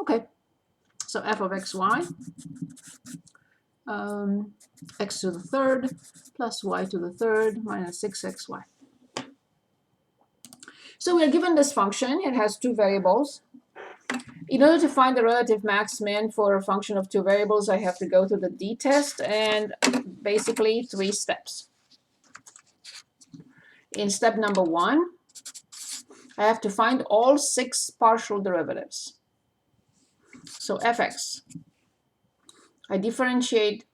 Okay, so f of xy, x to the third plus y to the third minus 6xy. So we're given this function. It has two variables. In order to find the relative max min for a function of two variables, I have to go to the d-test and basically 3 steps. In step number 1, I have to find all 6 partial derivatives. So fx, I differentiate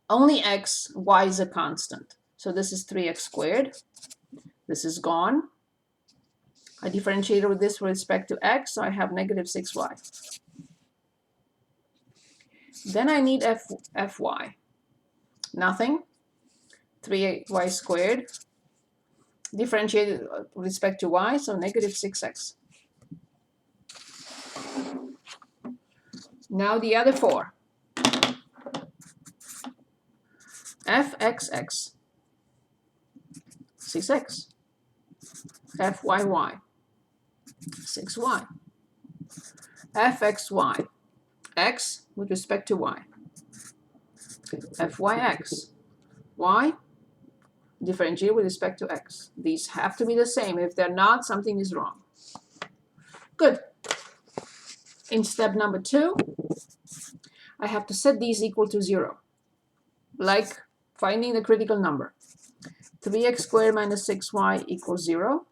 only x, y is a constant. So this is 3x squared. This is gone. I differentiate with this with respect to x, so I have negative 6y. Then I need fy. Nothing. 3y squared. Differentiated with respect to y, so negative 6x. Now the other 4. fxx, 6x. fyy, 6y. fxy, x with respect to y. fyx, y differentiate with respect to x. These have to be the same. If they're not, something is wrong. Good. In step number 2, I have to set these equal to 0, like finding the critical number. 3x squared minus 6y equals 0.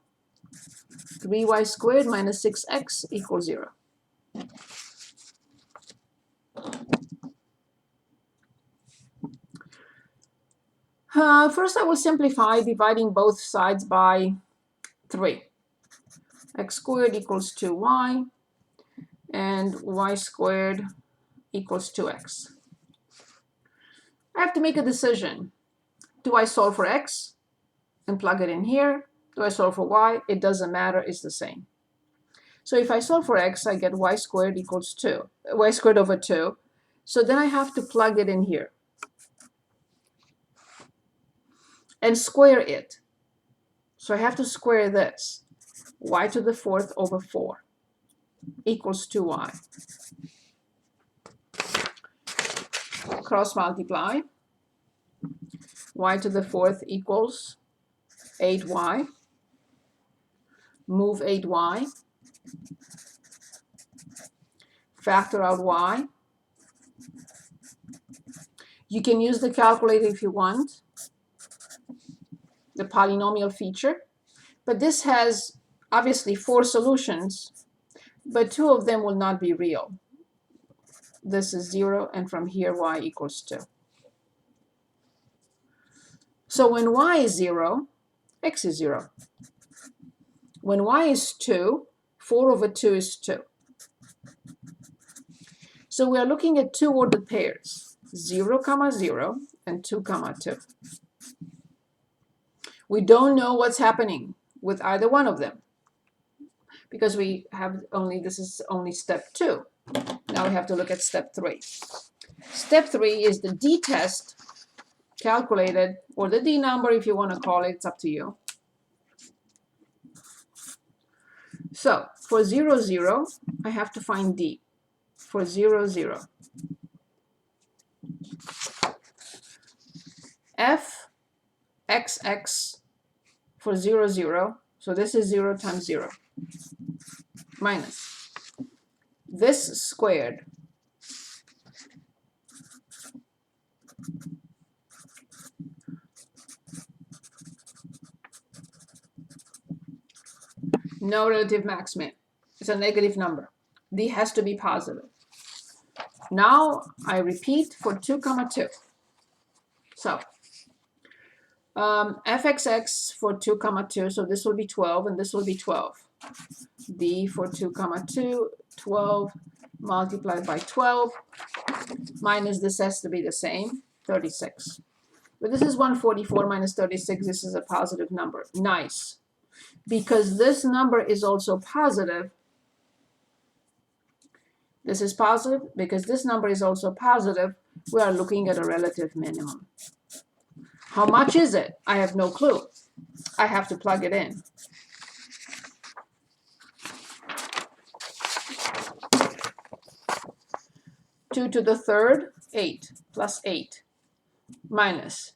3y squared minus 6x equals 0. First, I will simplify, dividing both sides by 3. X squared equals 2y, and y squared equals 2x. I have to make a decision. Do I solve for x and plug it in here? Do I solve for y? It doesn't matter, it's the same. So if I solve for x, I get y squared equals 2, y squared over 2. So then I have to plug it in here and square it. So I have to square this. Y to the 4th over 4 equals 2y. Cross multiply. Y to the 4th equals 8y. Move 8y. Factor out y. You can use the calculator if you want, the polynomial feature, but this has obviously 4 solutions, but 2 of them will not be real. This is 0, and from here y equals 2. So when y is 0, x is 0. When y is 2, 4 over 2 is 2. So we are looking at 2 ordered pairs, 0, 0, and 2, 2. We don't know what's happening with either one of them because we have only, this is only step 2. Now we have to look at step 3. Step 3 is the d-test calculated, or the d number if you want to call it, it's up to you. So for 0, 0, I have to find d. For 0, 0. f xx for 0, 0. So this is 0 times 0 minus this squared no relative max min. It's a negative number. D has to be positive. Now I repeat for 2, 2. So fxx for 2, 2, so this will be 12 and this will be 12. D for 2, 2, 12 multiplied by 12 minus this has to be the same, 36. But this is 144 minus 36, this is a positive number. Nice. Because this number is also positive, this is positive, because this number is also positive, we are looking at a relative minimum. How much is it? I have no clue. I have to plug it in. 2 to the third, 8, plus 8, minus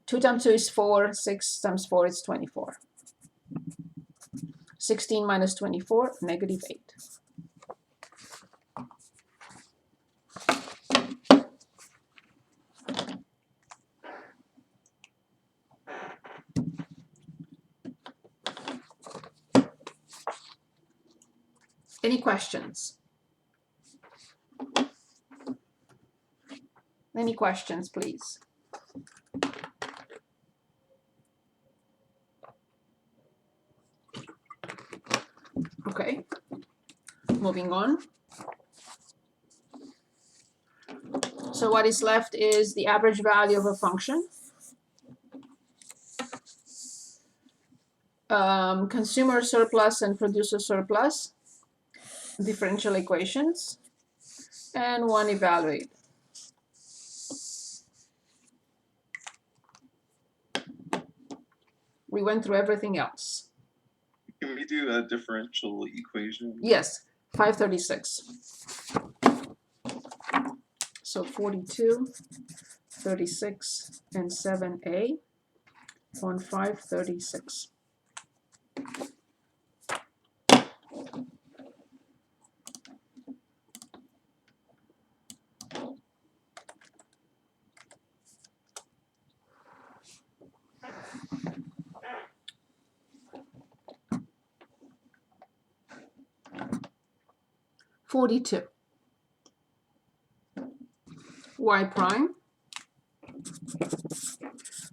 2 times 2 is 4, 6 times 4 is 24. 16 minus 24, negative 8. Any questions? Any questions, please? Okay, moving on. So what is left is the average value of a function, consumer surplus and producer surplus, differential equations, and one evaluate. We went through everything else. Can we do a differential equation? Yes, 536. So 42, 36, and 7a on 536.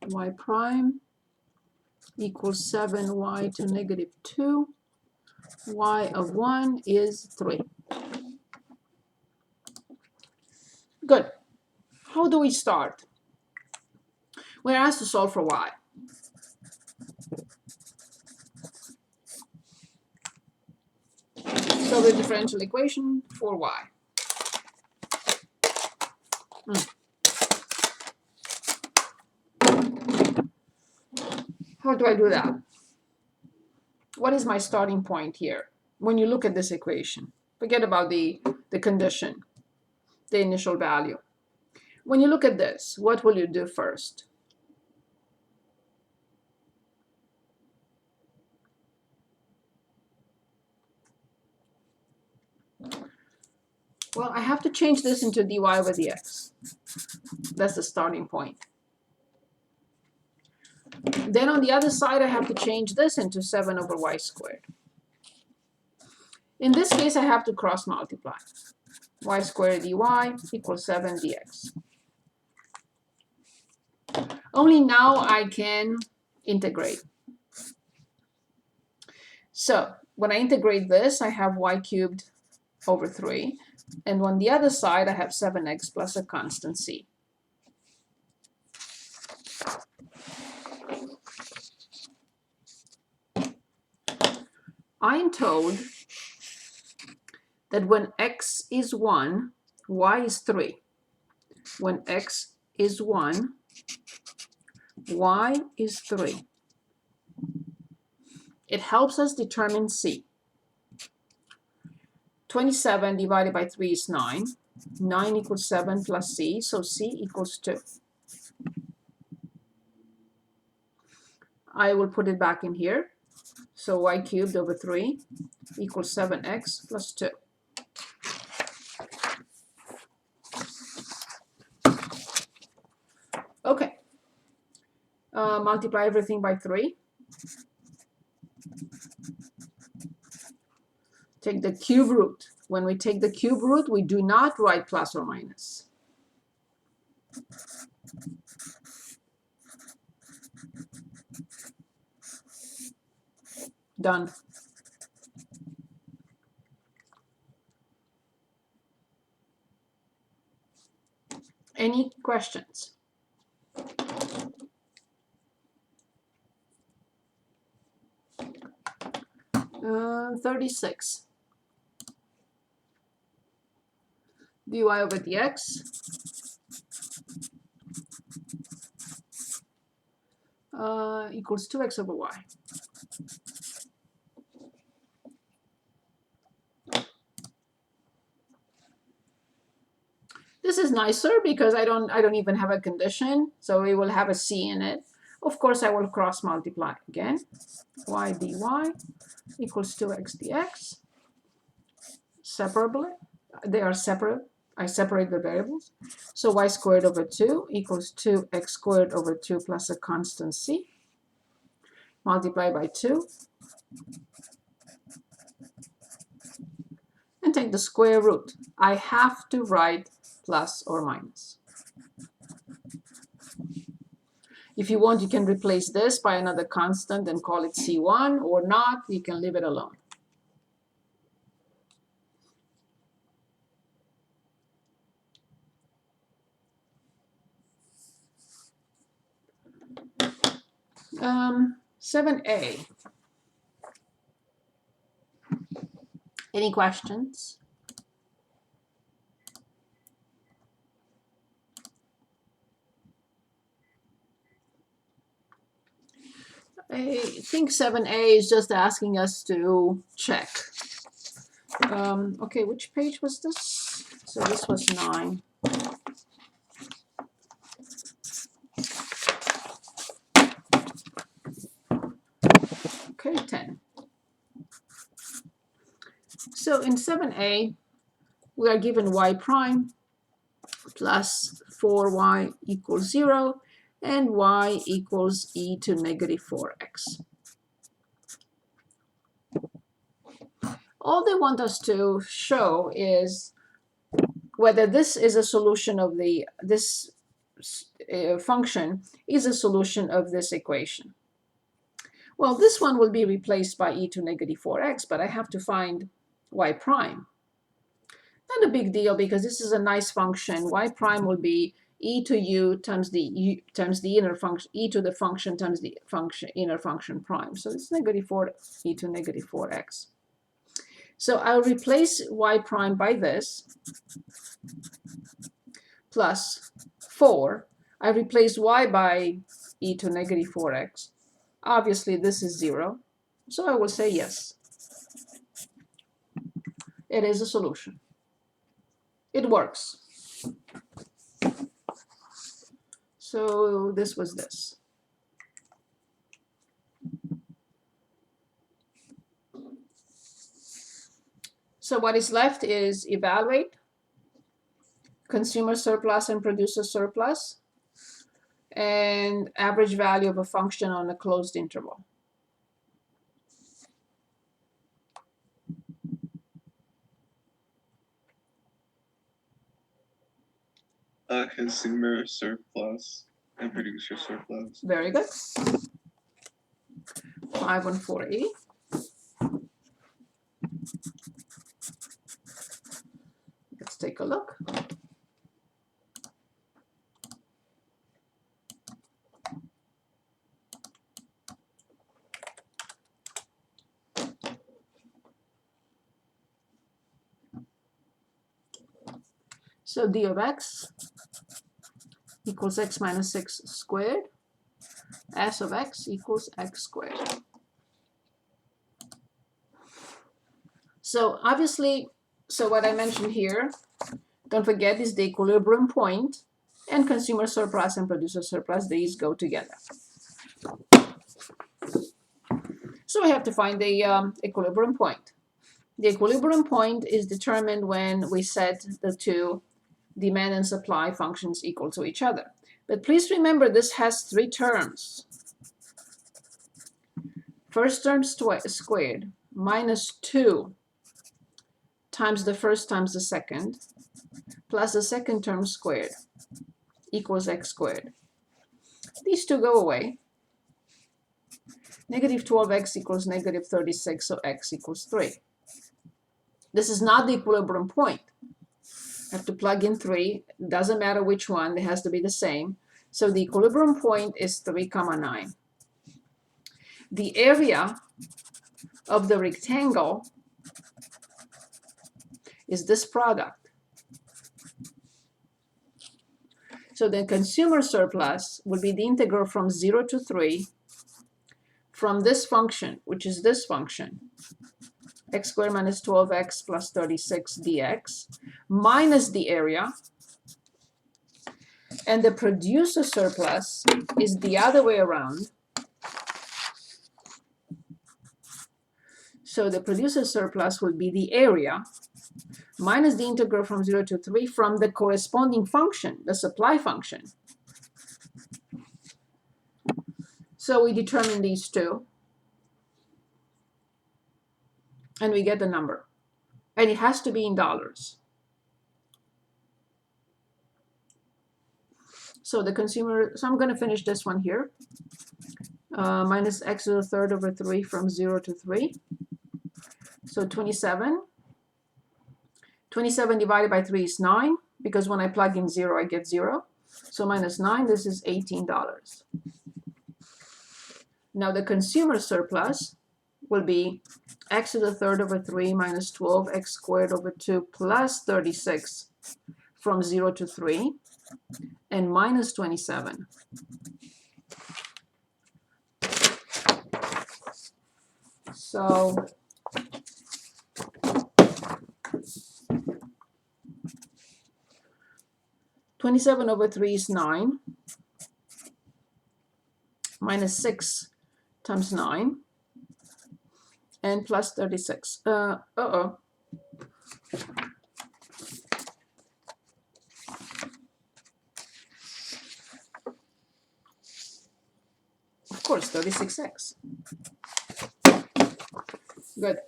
Y prime equals 7y to negative 2. Y of 1 is 3. Good. How do we start? We're asked to solve for y. So the differential equation for y. How do I do that? What is my starting point here? When you look at this equation, forget about the condition, the initial value. When you look at this, what will you do first? Well, I have to change this into dy over dx. That's the starting point. Then on the other side, I have to change this into 7 over y squared. In this case, I have to cross multiply. Y squared dy equals 7 dx. Only now I can integrate. So when I integrate this, I have y cubed over 3. And on the other side, I have 7x plus a constant c. I am told that when x is 1, y is 3. When x is 1, y is 3. It helps us determine c. 27 divided by 3 is 9. 9 equals 7 plus c, so c equals 2. I will put it back in here. So y cubed over 3 equals 7x plus 2. Okay. Multiply everything by 3. Take the cube root. When we take the cube root, we do not write plus or minus. Done. Any questions? Uh, 36. dy over dx equals 2x over y. This is nicer because I don't even have a condition, so it will have a c in it. Of course, I will cross multiply again. Y dy equals 2x dx. Separately, they are separate. I separate the variables. So y squared over 2 equals 2x squared over 2 plus a constant c. Multiply by 2. And take the square root. I have to write plus or minus. If you want, you can replace this by another constant and call it C1, or not, you can leave it alone. Um, 7a. Any questions? I think 7a is just asking us to check. Okay, which page was this? So this was 9. Okay, 10. So in 7a, we are given y prime plus 4y equals 0, and y equals e to negative 4x. All they want us to show is whether this is a solution of this function is a solution of this equation. Well, this one will be replaced by e to negative 4x, but I have to find y prime. Not a big deal because this is a nice function. Y prime will be e to u times the inner function, e to the function times the function inner function prime. So it's negative 4 e to negative 4x. So I'll replace y prime by this plus 4. I replace y by e to negative 4x. Obviously, this is 0. So I will say yes. It is a solution. It works. So this was this. So what is left is evaluate consumer surplus and producer surplus and average value of a function on a closed interval. Consumer surplus and producer surplus. Very good. 514E. Let's take a look. So d of x equals x minus 6 squared. S of x equals x squared. So obviously, so what I mentioned here, don't forget, is the equilibrium point, and consumer surplus and producer surplus, these go together. So we have to find the equilibrium point. The equilibrium point is determined when we set the two demand and supply functions equal to each other. But please remember, this has 3 terms. First term squared minus 2 times the first times the second plus the second term squared equals x squared. These two go away. Negative 12x equals negative 36, so x equals 3. This is not the equilibrium point. I have to plug in 3. It doesn't matter which one, it has to be the same. So the equilibrium point is 3, 9. The area of the rectangle is this product. So the consumer surplus will be the integral from 0 to 3 from this function, which is this function, x squared minus 12x plus 36 dx, minus the area, And the producer surplus is the other way around. So the producer surplus will be the area minus the integral from 0 to 3 from the corresponding function, the supply function. So we determine these two, and we get the number. And it has to be in dollars. So the consumer, so I'm going to finish this one here. Minus x to the third over 3 from 0 to 3. So 27. 27 divided by 3 is 9, because when I plug in 0, I get 0. So minus 9, this is $18. Now the consumer surplus will be x to the third over 3 minus 12x squared over 2 plus 36 from 0 to 3 and minus 27. So (27 over 3 is 9, minus 6 times 9, and plus 36. Uh-oh. Of course, 36x. Good.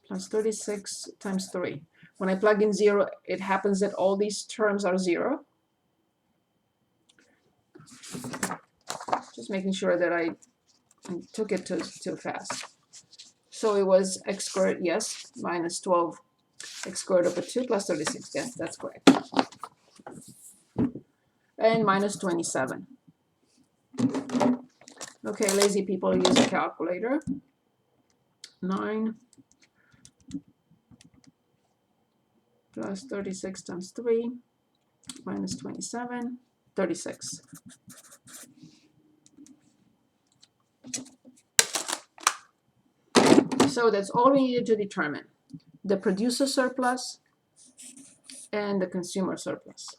Plus 36 times 3. When I plug in 0, it happens that all these terms are 0. Just making sure that I took it too fast. So it was x squared, yes, minus 12 x squared over 2 plus 36. Yes, that's correct. And minus 27. Okay, lazy people use a calculator. 9 plus 36 times 3 minus 27, 36. So that's all we needed to determine: the producer surplus and the consumer surplus.